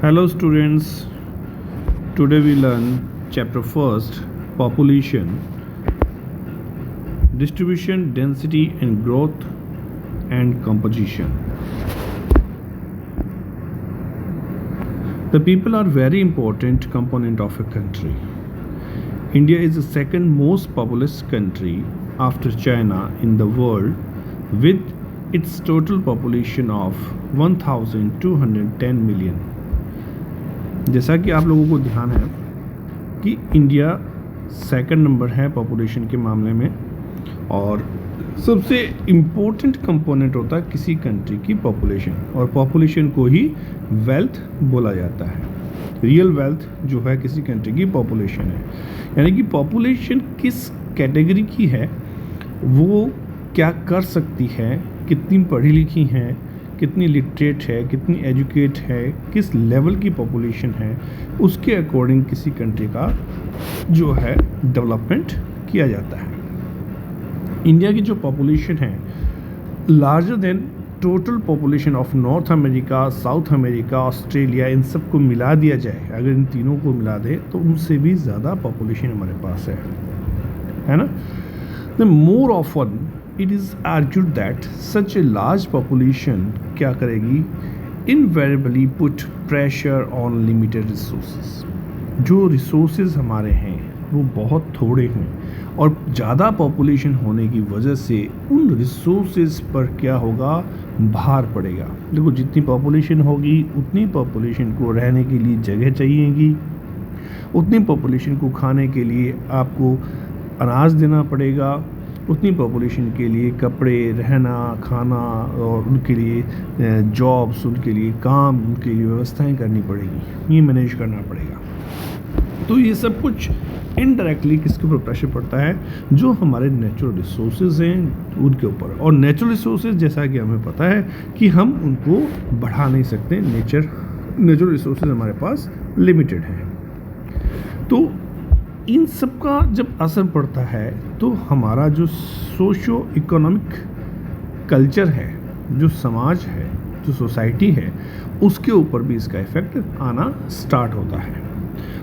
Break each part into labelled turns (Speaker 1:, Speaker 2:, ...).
Speaker 1: Hello students, today we learn chapter first, population, distribution, density and growth and composition. The people are very important component of a country. India is the second most populous country after China in the world with its total population of 1210 million. जैसा कि आप लोगों को ध्यान है कि India second number है population के मामले में और सबसे इम्पोर्टेंट कंपोनेंट होता है किसी कंट्री की पॉपुलेशन और पॉपुलेशन को ही वेल्थ बोला जाता है। रियल वेल्थ जो है किसी कंट्री की पॉपुलेशन है, यानी कि पॉपुलेशन किस कैटेगरी की है, वो क्या कर सकती है, कितनी पढ़ी लिखी है, कितनी लिटरेट है, कितनी एजुकेट है, किस लेवल की पॉपुलेशन है, उसके अकॉर्डिंग किसी कंट्री का जो है डेवलपमेंट किया जाता है। इंडिया की जो पॉपुलेशन है larger than total population of North America, South America, Australia, इन सब को मिला दिया जाए, अगर इन तीनों को मिला दे तो उनसे भी ज़्यादा पॉपुलेशन हमारे पास है ना। The more often it is argued that such a large population क्या करेगी, invariably put pressure on limited resources। जो resources हमारे हैं वो बहुत थोड़े हैं और ज़्यादा population होने की वजह से उन resources पर क्या होगा, भार पड़ेगा। देखो जितनी population होगी उतनी population को रहने के लिए जगह चाहिएगी, उतनी population को खाने के लिए आपको अनाज देना पड़ेगा, उतनी पॉपुलेशन के लिए कपड़े, रहना, खाना और उनके लिए जॉब्स, उनके लिए काम, उनके लिए व्यवस्थाएं करनी पड़ेगी, ये मैनेज करना पड़ेगा। तो ये सब कुछ इनडायरेक्टली किसके ऊपर प्रेशर पड़ता है, जो हमारे नेचुरल रिसोर्सेज हैं उनके ऊपर। और नेचुरल रिसोर्सेज जैसा कि हमें पता है कि हम उनको बढ़ा नहीं सकते, नेचुरल रिसोर्सेज हमारे पास लिमिटेड हैं। तो इन सब का जब असर पड़ता है तो हमारा जो सोशो इकोनॉमिक कल्चर है, जो समाज है, जो सोसाइटी है, उसके ऊपर भी इसका इफेक्ट आना स्टार्ट होता है।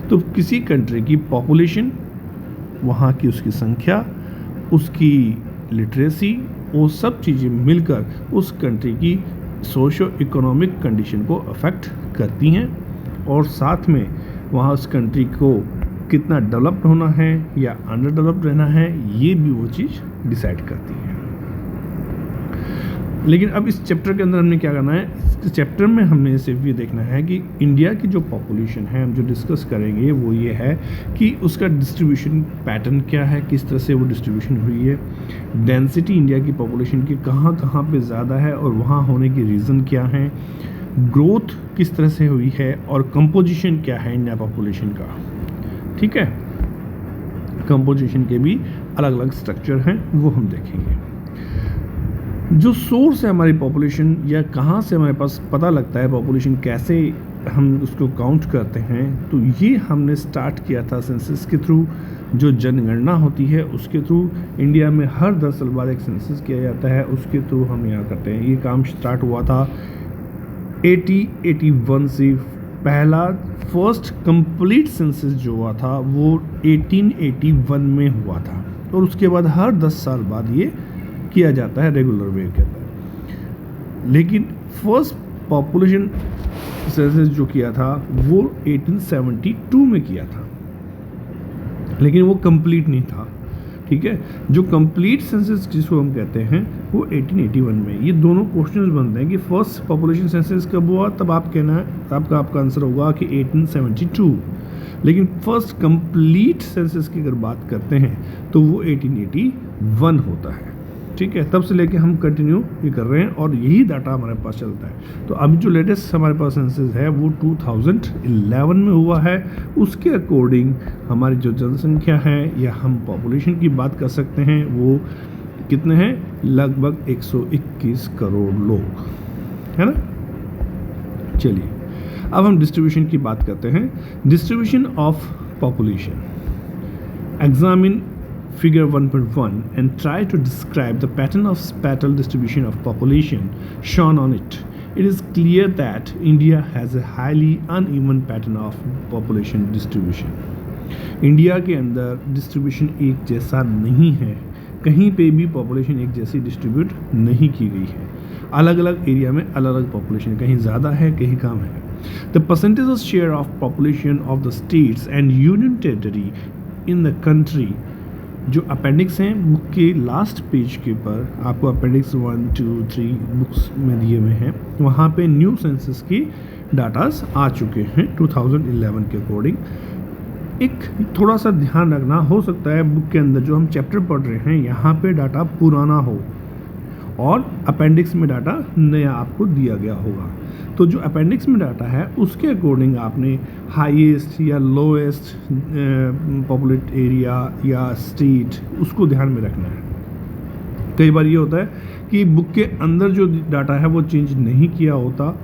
Speaker 1: तो किसी कंट्री की पॉपुलेशन, वहाँ की उसकी संख्या, उसकी लिटरेसी, वो सब चीज़ें मिलकर उस कंट्री की सोशो इकोनॉमिक कंडीशन को अफेक्ट करती हैं और साथ में वहाँ उस कंट्री को कितना डेवलप्ड होना है या अंडर डेवलप्ड रहना है, ये भी वो चीज़ डिसाइड करती है। लेकिन अब इस चैप्टर के अंदर हमने क्या करना है, इस चैप्टर में हमने सिर्फ ये देखना है कि इंडिया की जो पॉपुलेशन है हम जो डिस्कस करेंगे वो ये है कि उसका डिस्ट्रीब्यूशन पैटर्न क्या है, किस तरह से वो डिस्ट्रीब्यूशन हुई है, डेंसिटी इंडिया की पॉपुलेशन की कहाँ कहाँ पे ज़्यादा है और वहाँ होने की रीज़न क्या है, ग्रोथ किस तरह से हुई है और कंपोजिशन क्या है इंडिया पॉपुलेशन का। ठीक है, कंपोजिशन के भी अलग अलग स्ट्रक्चर हैं, वो हम देखेंगे। जो सोर्स है हमारी पॉपुलेशन या कहाँ से हमारे पास पता लगता है पॉपुलेशन, कैसे हम उसको काउंट करते हैं, तो ये हमने स्टार्ट किया था सेंसस के थ्रू। जो जनगणना होती है उसके थ्रू इंडिया में हर 10 साल बाद एक सेंसस किया जाता है, उसके थ्रू हम यहाँ करते हैं। ये काम स्टार्ट हुआ था 1881 से। पहला फर्स्ट कंप्लीट सेंसस जो हुआ था वो 1881 में हुआ था और उसके बाद हर 10 साल बाद ये किया जाता है रेगुलर वे के अंदर। लेकिन फर्स्ट पॉपुलेशन सेंसस जो किया था वो 1872 में किया था, लेकिन वो कंप्लीट नहीं था। ठीक है, जो कंप्लीट सेंसस जिसको हम कहते हैं वो 1881 में। ये दोनों क्वेश्चंस बनते हैं कि फर्स्ट पॉपुलेशन सेंसस कब हुआ, तब आप कहना है, आपका आंसर होगा कि 1872। लेकिन फर्स्ट कंप्लीट सेंसस की अगर बात करते हैं तो वो 1881 होता है। ठीक है, तब से लेके हम कंटिन्यू ये कर रहे हैं और यही डाटा हमारे पास चलता है। तो अभी जो लेटेस्ट हमारे पास सेंसस है वो 2011 में हुआ है। उसके अकॉर्डिंग हमारी जो जनसंख्या है या हम पॉपुलेशन की बात कर सकते हैं वो कितने हैं, लगभग 121 करोड़ लोग, है ना। चलिए अब हम डिस्ट्रीब्यूशन की बात करते हैं। Distribution of population, examine Figure 1.1 and try to describe the pattern of spatial distribution of population shown on it It is clear that India has a highly uneven pattern of population distribution. India के अंदर distribution एक जैसा नहीं है, कहीं पे भी population एक जैसी डिस्ट्रीब्यूट नहीं की गई है। अलग अलग एरिया में अलग अलग पॉपुलेशन, कहीं ज़्यादा है कहीं कम है। The percentage of share of population of the states and union territory in the country, जो अपेंडिक्स हैं बुक के लास्ट पेज के ऊपर आपको अपेंडिक्स 1, 2, 3 बुक्स में दिए हुए हैं, वहाँ पे न्यू सेंसस की डाटास आ चुके हैं 2011 के अकॉर्डिंग। एक थोड़ा सा ध्यान रखना, हो सकता है बुक के अंदर जो हम चैप्टर पढ़ रहे हैं यहाँ पे डाटा पुराना हो और अपेंडिक्स में डाटा नया आपको दिया गया होगा। तो जो अपेंडिक्स में डाटा है उसके अकॉर्डिंग आपने हाईएस्ट या लोएस्ट पॉपुलेट एरिया या स्टेट उसको ध्यान में रखना है। कई बार ये होता है कि बुक के अंदर जो डाटा है वो चेंज नहीं किया होता,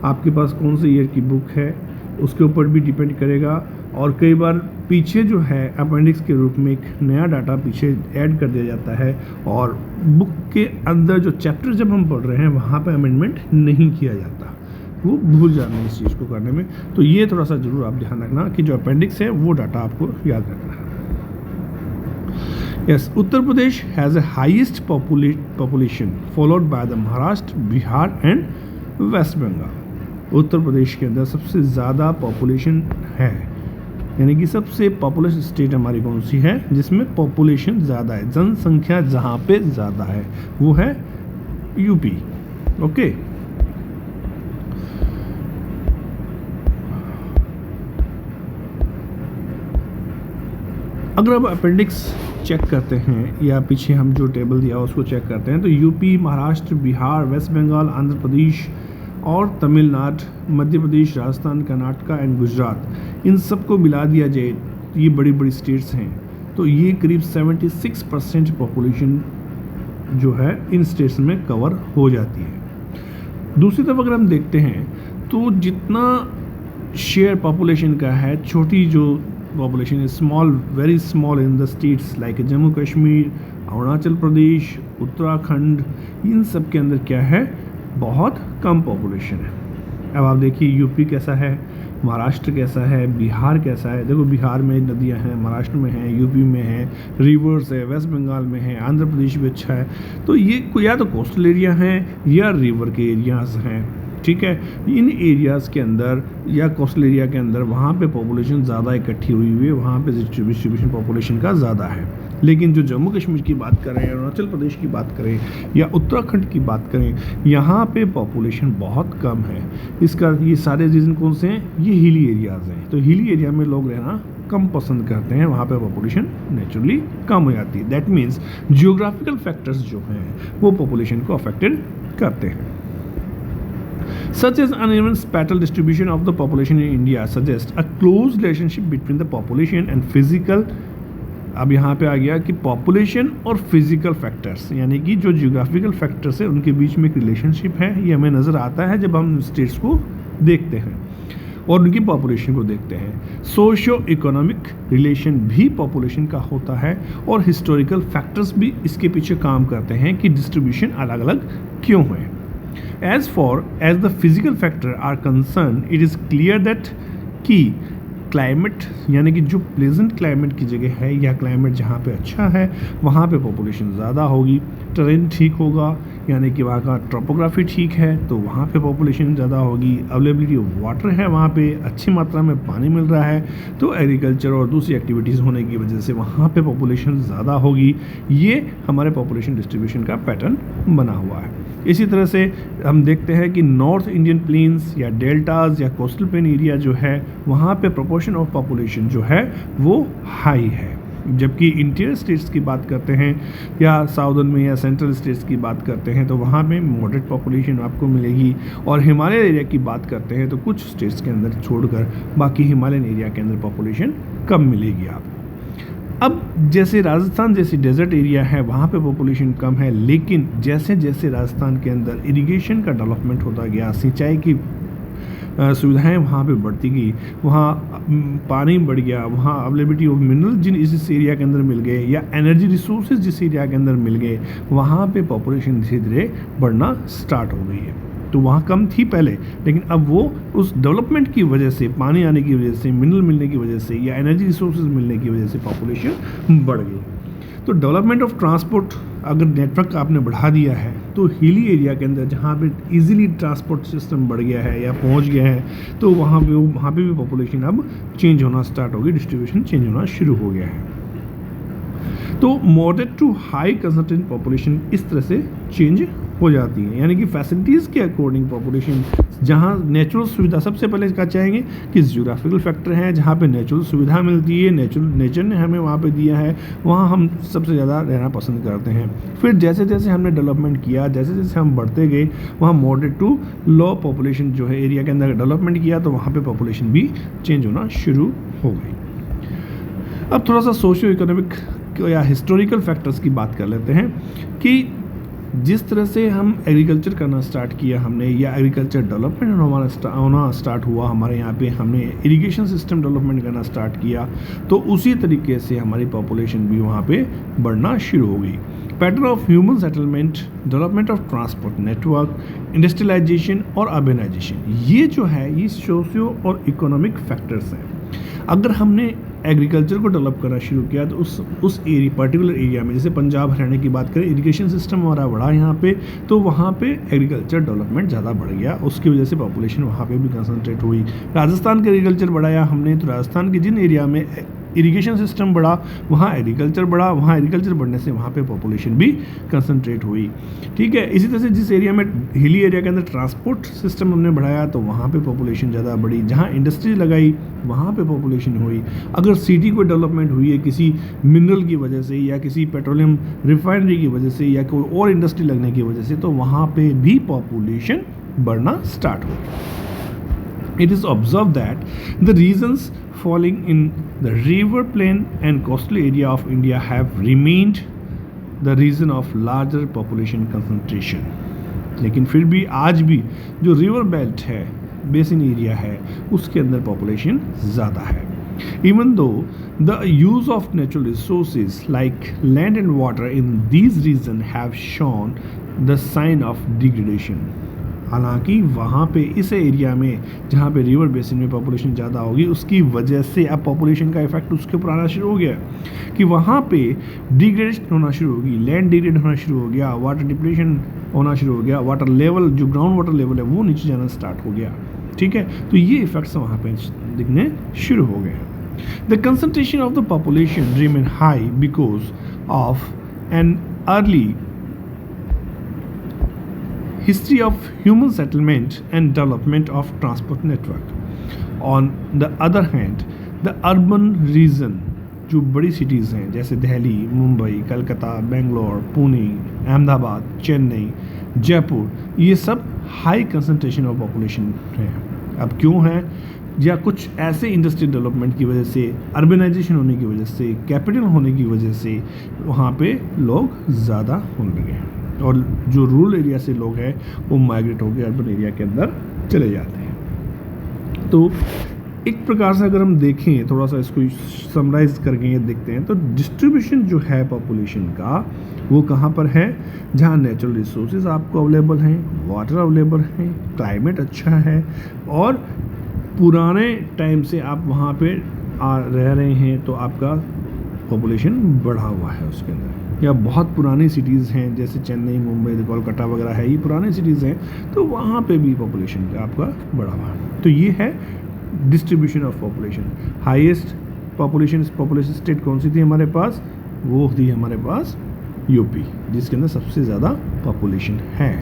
Speaker 1: आपके पास कौन से ईयर की बुक है उसके ऊपर भी डिपेंड करेगा। और कई बार पीछे जो है अपेंडिक्स के रूप में एक नया डाटा पीछे ऐड कर दिया जाता है और बुक के अंदर जो चैप्टर जब हम पढ़ रहे हैं वहाँ पे अमेंडमेंट नहीं किया जाता, वो भूल जाना है इस चीज़ को करने में। तो ये थोड़ा सा ज़रूर आप ध्यान रखना कि जो अपेंडिक्स है वो डाटा आपको याद रखना है। Yes, Uttar Pradesh has a highest population followed by the Maharashtra, Bihar and West Bengal. Uttar Pradesh के अंदर सबसे ज़्यादा पॉपुलेशन है, यानी कि सबसे पॉपुलस स्टेट हमारी कौन सी है जिसमें पॉपुलेशन ज़्यादा है, जनसंख्या जहाँ पे ज़्यादा है वो है यूपी। ओके, अगर अब अपेंडिक्स चेक करते हैं या पीछे हम जो टेबल दिया उसको चेक करते हैं तो यूपी, महाराष्ट्र, बिहार, वेस्ट बंगाल, आंध्र प्रदेश और तमिलनाडु, मध्य प्रदेश, राजस्थान, कर्नाटका एंड गुजरात, इन सबको मिला दिया जाए, ये बड़ी बड़ी स्टेट्स हैं, तो ये करीब 76% पॉपुलेशन जो है इन स्टेट्स में कवर हो जाती है। दूसरी तरफ अगर हम देखते हैं तो जितना शेयर पॉपुलेशन का है, छोटी जो पॉपुलेशन है, small, very small in the states like Jammu Kashmir, Arunachal Pradesh, Uttarakhand, इन सब के अंदर क्या है, बहुत कम पॉपुलेशन है। अब आप देखिए यूपी कैसा है, महाराष्ट्र कैसा है, बिहार कैसा है। देखो बिहार में नदियां हैं, महाराष्ट्र में हैं, यूपी में है, रिवर्स है, वेस्ट बंगाल में है, आंध्र प्रदेश भी अच्छा है। तो ये या तो कोस्टल एरिया हैं या रिवर के एरियाज़ हैं, ठीक है। इन एरियाज़ के अंदर या कोस्टल एरिया के अंदर वहाँ पे पॉपुलेशन ज़्यादा इकट्ठी हुई हुई है, वहाँ पे डिस्ट्रीब्यूशन पॉपुलेशन का ज़्यादा है। लेकिन जो जम्मू कश्मीर की बात करें, अरुणाचल प्रदेश की बात करें या उत्तराखंड की बात करें, यहाँ पे पॉपुलेशन बहुत कम है। इसका ये सारे रीज़न कौन से हैं, ये हिली एरियाज़ हैं। तो हिली एरिया में लोग रहना कम पसंद करते हैं, वहाँ पे पॉपुलेशन नेचुरली कम हो जाती है। दैट मीन्स जियोग्राफिकल फैक्टर्स जो हैं वो पॉपुलेशन को अफेक्टेड करते हैं। Such as uneven spatial distribution of the population in India suggests a close relationship between the population and physical। अब यहाँ पे आ गया कि पॉपुलेशन और फिजिकल फैक्टर्स, यानी कि जो जियोग्राफिकल फैक्टर्स है उनके बीच में एक रिलेशनशिप है। ये हमें नज़र आता है जब हम स्टेट्स को देखते हैं और उनकी पॉपुलेशन को देखते हैं। सोशियो इकोनॉमिक रिलेशन भी पॉपुलेशन का होता है और हिस्टोरिकल फैक्टर्स भी इसके पीछे काम करते हैं कि डिस्ट्रीब्यूशन अलग अलग क्यों है। As far as the physical factor are concerned, it is clear that कि क्लाइमेट, यानी कि जो प्लेजेंट क्लाइमेट की जगह है या क्लाइमेट जहाँ पे अच्छा है वहाँ पे पॉपुलेशन ज़्यादा होगी। टेरेन ठीक होगा, यानी कि वहाँ का टोपोग्राफी ठीक है तो वहाँ पे पॉपुलेशन ज़्यादा होगी। अवेलेबिलिटी ऑफ वाटर है, वहाँ पे अच्छी मात्रा में पानी मिल रहा है तो एग्रीकल्चर और दूसरी एक्टिविटीज़ होने की वजह से वहाँ पे पॉपुलेशन ज़्यादा होगी। ये हमारे पॉपुलेशन डिस्ट्रीब्यूशन का पैटर्न बना हुआ है। इसी तरह से हम देखते हैं कि नॉर्थ इंडियन प्लेन्स या डेल्टाज या कोस्टल प्लेन एरिया जो है वहाँ पे प्रोपोर्शन ऑफ पॉपुलेशन जो है वो हाई है, जबकि इंटीरियर स्टेट्स की बात करते हैं या साउदर्न में या सेंट्रल स्टेट्स की बात करते हैं तो वहाँ पे मॉडरेट पॉपुलेशन आपको मिलेगी। और हिमालय एरिया की बात करते हैं तो कुछ स्टेट्स के अंदर छोड़कर बाकी हिमालयन एरिया के अंदर पॉपुलेशन कम मिलेगी आपको। अब जैसे राजस्थान जैसी डेजर्ट एरिया है वहाँ पे पॉपुलेशन कम है, लेकिन जैसे जैसे राजस्थान के अंदर इरिगेशन का डेवलपमेंट होता गया, सिंचाई की सुविधाएं वहाँ पे बढ़ती गई, वहाँ पानी बढ़ गया, वहाँ अवेलेबिलिटी ऑफ मिनरल जिन इस एरिया के अंदर मिल गए या एनर्जी रिसोर्सेज जिस एरिया के अंदर मिल गए, वहाँ पे पॉपुलेशन धीरे धीरे बढ़ना स्टार्ट हो गई है। तो वहाँ कम थी पहले, लेकिन अब वो उस डेवलपमेंट की वजह से, पानी आने की वजह से, मिनरल मिलने की वजह से या एनर्जी रिसोर्सेज मिलने की वजह से पॉपुलेशन बढ़ गई। तो डेवलपमेंट ऑफ ट्रांसपोर्ट, अगर नेटवर्क आपने बढ़ा दिया है तो हिली एरिया के अंदर जहाँ पे इजीली ट्रांसपोर्ट सिस्टम बढ़ गया है या पहुँच गया है, तो वहाँ पे भी पॉपुलेशन अब चेंज होना स्टार्ट होगी, डिस्ट्रीब्यूशन चेंज होना शुरू हो गया है। तो moderate to high concentrated population इस तरह से चेंज हो जाती है, यानी कि फैसिलिटीज़ के अकॉर्डिंग पॉपुलेशन, जहाँ नेचुरल सुविधा, सबसे पहले क्या चाहेंगे कि ज्योग्राफिकल फैक्टर है, जहाँ पे नेचुरल सुविधा मिलती है, नेचर ने हमें वहाँ पे दिया है, वहाँ हम सबसे ज़्यादा रहना पसंद करते हैं। फिर जैसे जैसे हमने डेवलपमेंट किया, जैसे जैसे हम बढ़ते गए, वहाँ मॉडरेट टू लो पॉपुलेशन जो है एरिया के अंदर डेवलपमेंट किया, तो वहाँ पर पॉपुलेशन भी चेंज होना शुरू हो गई। अब थोड़ा सा सोशियो इकोनॉमिक या हिस्टोरिकल फैक्टर्स की बात कर लेते हैं कि जिस तरह से हम एग्रीकल्चर करना स्टार्ट किया हमने, या एग्रीकल्चर डेवलपमेंट होना स्टार्ट हुआ हमारे यहाँ पे, हमने इरिगेशन सिस्टम डेवलपमेंट करना स्टार्ट किया, तो उसी तरीके से हमारी पॉपुलेशन भी वहाँ पे बढ़ना शुरू हो गई। Pattern of human settlement, development of transport network, industrialisation और अर्बनाइजेशन, ये जो है ये सोशियो और इकोनॉमिक फैक्टर्स हैं। अगर हमने एग्रीकल्चर को डेवलप करना शुरू किया तो उस एरिया, पर्टिकुलर एरिया में, जैसे पंजाब हरियाणा की बात करें, इरिगेशन सिस्टम हमारा बढ़ा यहाँ पे, तो वहाँ पे एग्रीकल्चर डेवलपमेंट ज़्यादा बढ़ गया, उसकी वजह से पॉपुलेशन वहाँ पे भी कंसंट्रेट हुई। राजस्थान का एग्रीकल्चर बढ़ाया हमने, तो राजस्थान के जिन एरिया में इरिगेशन सिस्टम बढ़ा वहाँ एग्रीकल्चर बढ़ा, वहाँ एग्रीकल्चर बढ़ने से वहाँ पे पॉपुलेशन भी कंसंट्रेट हुई। ठीक है, इसी तरह से जिस एरिया में हिली एरिया के अंदर ट्रांसपोर्ट सिस्टम हमने बढ़ाया तो वहाँ पे पॉपुलेशन ज़्यादा बढ़ी, जहाँ इंडस्ट्री लगाई वहाँ पे पॉपुलेशन हुई। अगर सिटी को डेवलपमेंट हुई है किसी मिनरल की वजह से या किसी पेट्रोलियम रिफाइनरी की वजह से या कोई और इंडस्ट्री लगने की वजह से, तो वहाँ पे भी पॉपुलेशन बढ़ना स्टार्ट हो गई। It is observe that the regions falling in the river plain and coastal area of India have remained the reason of larger population concentration। लेकिन फिर भी आज भी जो रिवर बेल्ट है, बेसिन एरिया है, उसके अंदर पॉपुलेशन ज़्यादा है। Even though the use of natural resources like land and water in these regions have shown the sign of degradation। हालांकि वहाँ पे इस एरिया में जहाँ पे रिवर बेसिन में पॉपुलेशन ज़्यादा होगी, उसकी वजह से अब पॉपुलेशन का इफेक्ट उसके ऊपर आना शुरू हो गया कि वहाँ पे डिग्रेडेशन होना शुरू होगी, लैंड डिग्रेड होना शुरू हो गया, वाटर डिप्लेशन होना शुरू हो गया, वाटर लेवल जो ग्राउंड वाटर लेवल है वो नीचे जाना स्टार्ट हो गया। ठीक है, तो ये इफेक्ट्स वहाँ पे दिखने शुरू हो गए। The concentration of the population remain high because of an early history of human settlement and development of transport network। On the other hand, the urban region जो बड़ी सिटीज़ हैं जैसे दिल्ली, मुंबई, कलकत्ता, बेंगलोर, पुणे, अहमदाबाद, चेन्नई, जयपुर, ये सब हाई कंसंट्रेशन ऑफ पॉपुलेशन है। अब क्यों है? या कुछ ऐसे इंडस्ट्रियल डेवलपमेंट की वजह से, अर्बनाइजेशन होने की वजह से, कैपिटल होने की वजह से वहाँ पे लोग ज़्यादा होने लगे हैं, और जो रूरल एरिया से लोग हैं वो माइग्रेट होकर अर्बन एरिया के अंदर चले जाते हैं। तो एक प्रकार से अगर हम देखें, थोड़ा सा इसको समराइज करके ये देखते हैं, तो डिस्ट्रीब्यूशन जो है पॉपुलेशन का वो कहाँ पर है? जहाँ नेचुरल रिसोर्सेज आपको अवेलेबल हैं, वाटर अवेलेबल हैं, क्लाइमेट अच्छा है, और पुराने टाइम से आप वहाँ पे रह रहे हैं, तो आपका पॉपुलेशन बढ़ा हुआ है उसके अंदर। या बहुत पुरानी सिटीज़ हैं जैसे चेन्नई, मुंबई, कोलकाता वगैरह है, ये पुरानी सिटीज़ हैं, तो वहाँ पे भी पॉपुलेशन आपका बढ़ा हुआ है। तो ये है distribution of population. Highest population state कौन सी थी हमारे पास? वो थी हमारे पास यूपी, जिसके अंदर सबसे ज़्यादा पॉपुलेशन है।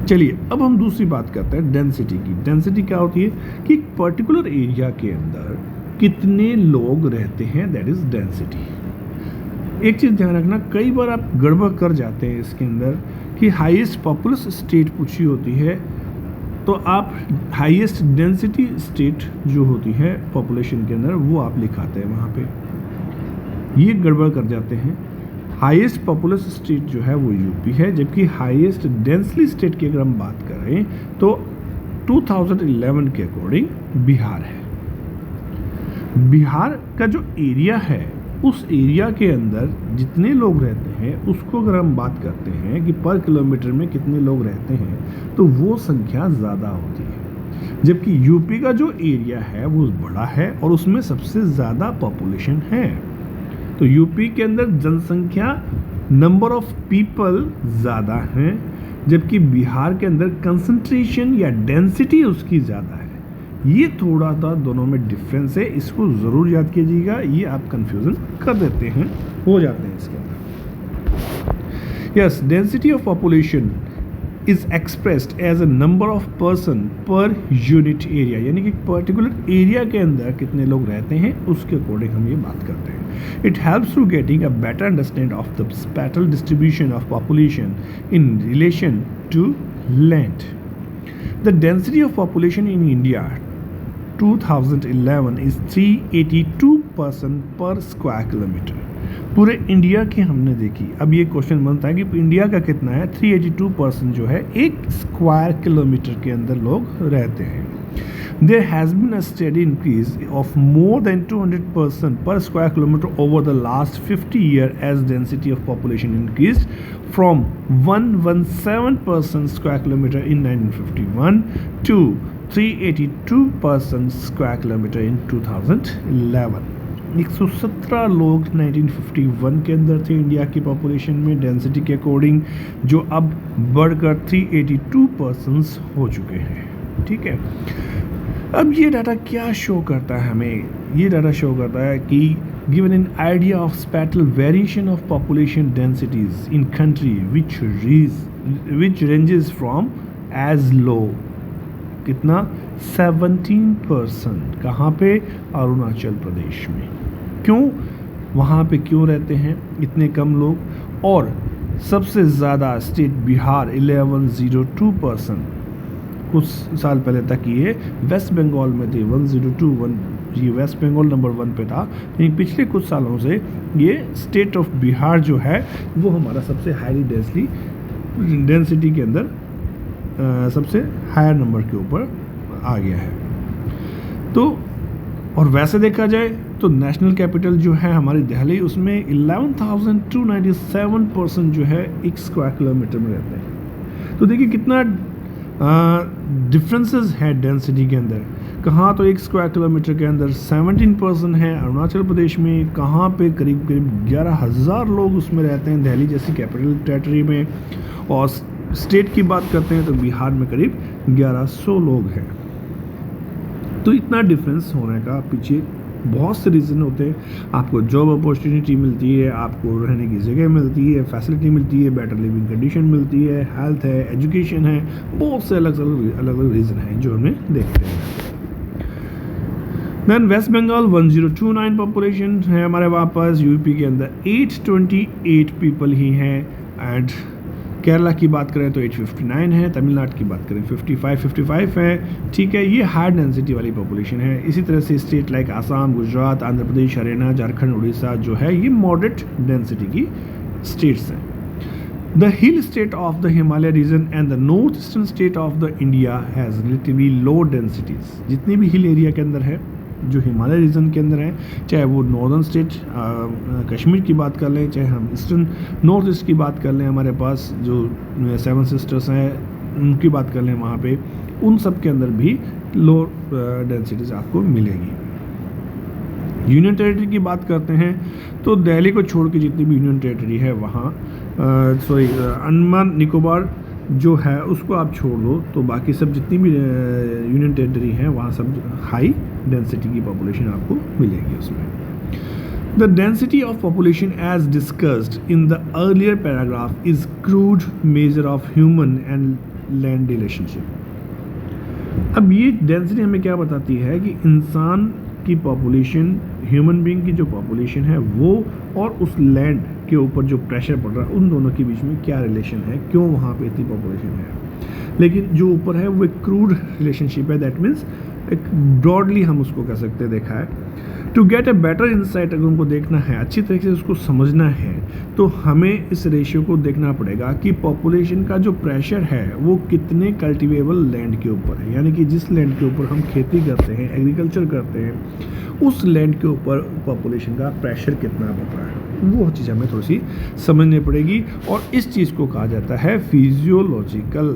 Speaker 1: चलिए अब हम दूसरी बात करते हैं डेंसिटी की। डेंसिटी क्या होती है कि एक पर्टिकुलर एरिया के अंदर कितने लोग रहते हैं, दैट इज़ डेंसिटी। एक चीज़ ध्यान रखना, कई बार आप गड़बड़ कर जाते हैं इसके अंदर कि हाईएस्ट पॉपुलस स्टेट पूछी होती है, तो आप हाईएस्ट डेंसिटी स्टेट जो होती है पॉपुलेशन के अंदर वो आप लिखाते हैं वहाँ पे, ये गड़बड़ कर जाते हैं। हाईएस्ट पॉपुलस स्टेट जो है वो यूपी है, जबकि हाईएस्ट डेंसली स्टेट की अगर हम बात करें तो 2011 के अकॉर्डिंग बिहार है। बिहार का जो एरिया है उस एरिया के अंदर जितने लोग रहते हैं उसको अगर हम बात करते हैं कि पर किलोमीटर में कितने लोग रहते हैं तो वो संख्या ज़्यादा होती है, जबकि यूपी का जो एरिया है वो बड़ा है और उसमें सबसे ज़्यादा पॉपुलेशन है। तो यूपी के अंदर जनसंख्या नंबर ऑफ पीपल ज़्यादा हैं, जबकि बिहार के अंदर कंसंट्रेशन या डेंसिटी उसकी ज़्यादा है। ये थोड़ा सा दोनों में डिफरेंस है, इसको ज़रूर याद कीजिएगा, ये आप कंफ्यूजन कर देते हैं, हो जाते हैं इसके अंदर। Yes, density of population is expressed as a number of person per unit area, यानी कि पर्टिकुलर एरिया के अंदर कितने लोग रहते हैं उसके अकॉर्डिंग हम ये बात करते हैं। It helps to getting a better understand of the spatial distribution of population in relation to land. The density of population in India 2011 is 382 person per square kilometre. पूरे इंडिया की हमने देखी, अब ये क्वेश्चन बनता है कि इंडिया का कितना है। 382 पर्सन जो है एक स्क्वायर किलोमीटर के अंदर लोग रहते हैं। There has been a steady increase of more than 200 person per square kilometer over the last 50 years as density of population increased from 117 person square kilometer in 1951 to 382 person square kilometer in 2011। 117 लोग 1951 के अंदर थे India की population में density के according, जो अब बढ़कर 382 पर्सन्स हो चुके हैं। ठीक है, अब ये डाटा क्या शो करता है हमें? ये डाटा शो करता है कि given an idea of spatial variation of population densities in country which ranges from as low कितना 17%। कहाँ पे? अरुणाचल प्रदेश में। क्यों वहाँ पे क्यों रहते हैं इतने कम लोग? और सबसे ज़्यादा स्टेट बिहार 1102%। कुछ साल पहले तक ये वेस्ट बंगाल में थे 1021, ये वेस्ट बंगाल नंबर 1 पे था, लेकिन पिछले कुछ सालों से ये स्टेट ऑफ बिहार जो है वो हमारा सबसे हाईली डेंसिटी के अंदर सबसे हायर नंबर के ऊपर आ गया है। तो और वैसे देखा जाए तो नेशनल कैपिटल जो है हमारी दिल्ली, उसमें 11,297 पर्सन जो है एक स्क्वायर किलोमीटर में रहते हैं। तो देखिए कितना डिफरेंसेस है डेंसिटी के अंदर। कहाँ तो एक स्क्वायर किलोमीटर के अंदर 17% है अरुणाचल प्रदेश में, कहाँ पे करीब 11,000 लोग उसमें रहते हैं दिल्ली जैसी कैपिटल टेरिटरी में, और स्टेट की बात करते हैं तो बिहार में करीब 1100 लोग हैं। तो इतना डिफरेंस होने का पीछे बहुत से रीज़न होते हैं। आपको जॉब अपॉर्चुनिटी मिलती है, आपको रहने की जगह मिलती है, फैसिलिटी मिलती है, बेटर लिविंग कंडीशन मिलती है, हेल्थ है, एजुकेशन है, बहुत से अलग अलग रीज़न हैं जो हमें देखते हैं। देन वेस्ट बंगाल 1029 पॉपुलेशन है हमारे वहाँ पास। यूपी के अंदर 828 पीपल ही हैं। एंड केरला की बात करें तो 859 है, तमिलनाडु की बात करें 55 है। ठीक है, ये हाई डेंसिटी वाली पॉपुलेशन है। इसी तरह से स्टेट लाइक आसाम, गुजरात, आंध्र प्रदेश, हरियाणा, झारखंड, उड़ीसा जो है ये मॉडरेट डेंसिटी की स्टेट्स हैं। The hill state of the Himalaya region and the north eastern state of the India has relatively low densities. जितनी भी हिल एरिया के अंदर है, जो हिमालय रीजन के अंदर है, चाहे वो नॉर्दर्न स्टेट कश्मीर की बात कर लें, चाहे हम ईस्टर्न नॉर्थ ईस्ट की बात कर लें, हमारे पास जो 7 सिस्टर्स हैं उनकी बात कर लें, वहाँ पे उन सब के अंदर भी लो डेंसिटीज आपको मिलेगी। यूनियन टेरिटरी की बात करते हैं तो दिल्ली को छोड़ के जितनी भी यूनियन टेरिटरी है वहाँ अंडमान निकोबार जो है उसको आप छोड़ दो, तो बाकी सब जितनी भी यूनियन टेरिटरी है वहाँ सब हाई डेंसिटी की पॉपुलेशन आपको मिलेगी उसमें। The density of population as discussed in the earlier paragraph is crude measure of human and land relationship. अब ये डेंसिटी हमें क्या बताती है कि इंसान की पॉपुलेशन, ह्यूमन बीइंग की जो पॉपुलेशन है वो और उस लैंड के ऊपर जो प्रेशर पड़ रहा है उन दोनों के बीच में क्या रिलेशन है, क्यों वहाँ पे इतनी पॉपुलेशन है। लेकिन जो ऊपर है वो एक क्रूड रिलेशनशिप है, दैट मीन्स एक ब्रॉडली हम उसको कह सकते हैं देखा है। To get a better insight, अगर उनको देखना है, अच्छी तरीके से उसको समझना है, तो हमें इस रेशियो को देखना पड़ेगा कि पॉपुलेशन का जो प्रेशर है वो कितने कल्टिवेबल लैंड के ऊपर है, यानी कि जिस लैंड के ऊपर हम खेती करते हैं, एग्रीकल्चर करते हैं, उस लैंड के ऊपर पॉपुलेशन का प्रेशर कितना होता है, वो चीज़ हमें थोड़ी सी समझनी पड़ेगी। और इस चीज़ को कहा जाता है फिजियोलॉजिकल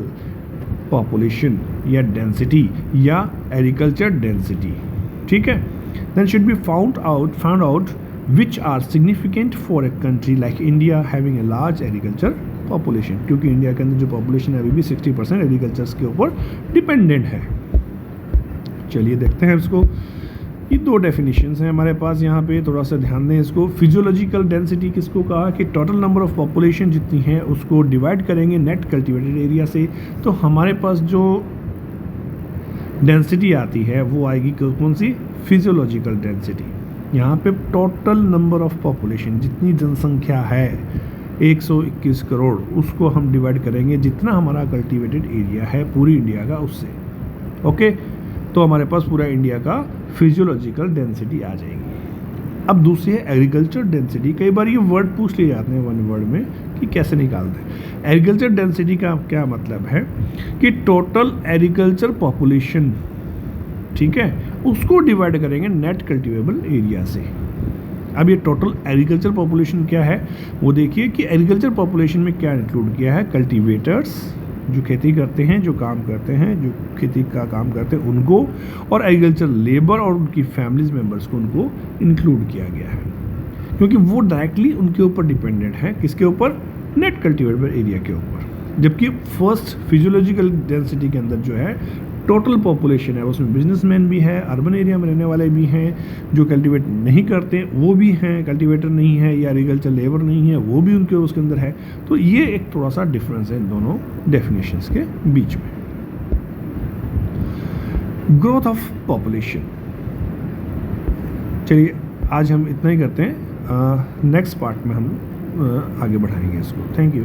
Speaker 1: पॉपुलेशन या डेंसिटी या एग्रीकल्चर डेंसिटी, ठीक है। Then should be found out which are significant for a country like India having a large agriculture population, क्योंकि इंडिया के अंदर जो पॉपुलेशन है अभी भी 60% एग्रीकल्चर के ऊपर डिपेंडेंट है। चलिए देखते हैं इसको। ये दो डेफिनेशंस हैं हमारे पास यहाँ पे, थोड़ा सा ध्यान दें इसको। फिजियोलॉजिकल डेंसिटी किसको कहा कि टोटल नंबर ऑफ पॉपुलेशन जितनी है उसको डिवाइड करेंगे नेट कल्टिवेटेड एरिया से, तो हमारे पास जो डेंसिटी आती है वो आएगी कौन सी, फिजियोलॉजिकल डेंसिटी। यहाँ पे टोटल नंबर ऑफ पॉपुलेशन, जितनी जनसंख्या है 121 करोड़, उसको हम डिवाइड करेंगे जितना हमारा कल्टिवेटेड एरिया है पूरी इंडिया का उससे, ओके। तो हमारे पास पूरा इंडिया का फिजियोलॉजिकल डेंसिटी आ जाएगी। अब दूसरी है एग्रीकल्चर डेंसिटी। कई बार ये वर्ड पूछ लिए जाते हैं वन वर्ड में कि कैसे निकालते हैं। एग्रीकल्चर डेंसिटी का क्या मतलब है कि टोटल एग्रीकल्चर पॉपुलेशन, ठीक है, उसको डिवाइड करेंगे नेट कल्टिवेबल एरिया से। अब ये टोटल एग्रीकल्चर पॉपुलेशन क्या है वो देखिए कि एग्रीकल्चर पॉपुलेशन में क्या इंक्लूड किया है, कल्टीवेटर्स जो खेती करते हैं, जो काम करते हैं, जो खेती का काम करते हैं उनको, और एग्रीकल्चर लेबर और उनकी फैमिलीज मेम्बर्स को उनको इंक्लूड किया गया है, क्योंकि वो डायरेक्टली उनके ऊपर डिपेंडेंट है, किसके ऊपर, नेट कल्टिवेबल एरिया के ऊपर। जबकि फर्स्ट फिजियोलॉजिकल डेंसिटी के अंदर जो है टोटल पॉपुलेशन है उसमें बिजनेसमैन भी है, अर्बन एरिया में रहने वाले भी हैं, जो कल्टीवेट नहीं करते वो भी हैं, कल्टीवेटर नहीं है या एग्रीकल्चर लेबर नहीं है वो भी उनके उसके अंदर है। तो ये एक थोड़ा सा डिफरेंस है इन दोनों डेफिनेशंस के बीच में। ग्रोथ ऑफ पॉपुलेशन, चलिए आज हम इतना ही करते हैं, नेक्स्ट पार्ट में हम आगे बढ़ाएंगे इसको। Thank you.